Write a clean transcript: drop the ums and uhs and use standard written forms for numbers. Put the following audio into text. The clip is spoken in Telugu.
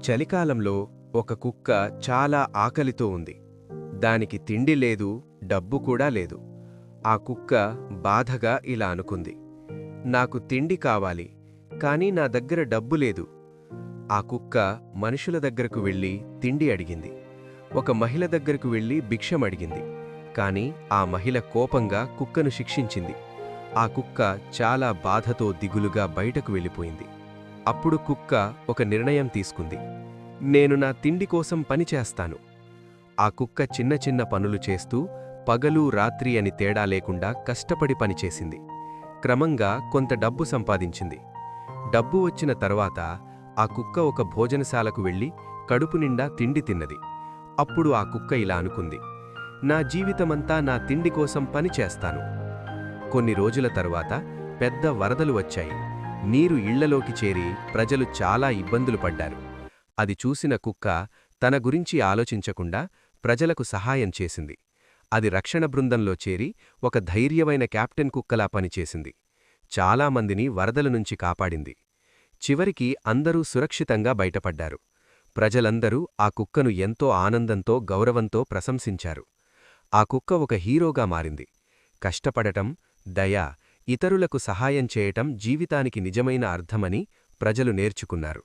చలికాలంలో ఒక కుక్క చాలా ఆకలితో ఉంది. దానికి తిండి లేదు, డబ్బు కూడా లేదు. ఆ కుక్క బాధగా ఇలా అనుకుంది, నాకు తిండి కావాలి, కానీ నా దగ్గర డబ్బు లేదు. ఆ కుక్క మనుషుల దగ్గరకు వెళ్ళి తిండి అడిగింది. ఒక మహిళ దగ్గరకు వెళ్ళి భిక్షం అడిగింది. కాని ఆ మహిళ కోపంగా కుక్కను శిక్షించింది. ఆ కుక్క చాలా బాధతో దిగులుగా బయటకు వెళ్ళిపోయింది. అప్పుడు కుక్క ఒక నిర్ణయం తీసుకుంది. నేను నా తిండి కోసం పనిచేస్తాను. ఆ కుక్క చిన్న చిన్న పనులు చేస్తూ పగలు రాత్రి అని తేడా లేకుండా కష్టపడి పనిచేసింది. క్రమంగా కొంత డబ్బు సంపాదించింది. డబ్బు వచ్చిన తర్వాత ఆ కుక్క ఒక భోజనశాలకు వెళ్ళి కడుపు నిండా తిండి తిన్నది. అప్పుడు ఆ కుక్క ఇలా అనుకుంది, నా జీవితమంతా నా తిండి కోసం పనిచేస్తాను. కొన్ని రోజుల తరువాత పెద్ద వరదలు వచ్చాయి. నీరు ఇళ్లలోకి చేరి ప్రజలు చాలా ఇబ్బందులు పడ్డారు. అది చూసిన కుక్క తన గురించి ఆలోచించకుండా ప్రజలకు సహాయం చేసింది. అది రక్షణ బృందంలో చేరి ఒక ధైర్యమైన కెప్టెన్ కుక్కలా పనిచేసింది. చాలామందిని వరదల నుంచి కాపాడింది. చివరికి అందరూ సురక్షితంగా బయటపడ్డారు. ప్రజలందరూ ఆ కుక్కను ఎంతో ఆనందంతో గౌరవంతో ప్రశంసించారు. ఆ కుక్క ఒక హీరోగా మారింది. కష్టపడటం, దయ, ఇతరులకు సహాయం చేయటం జీవితానికి నిజమైన అర్థమని ప్రజలు నేర్చుకున్నారు.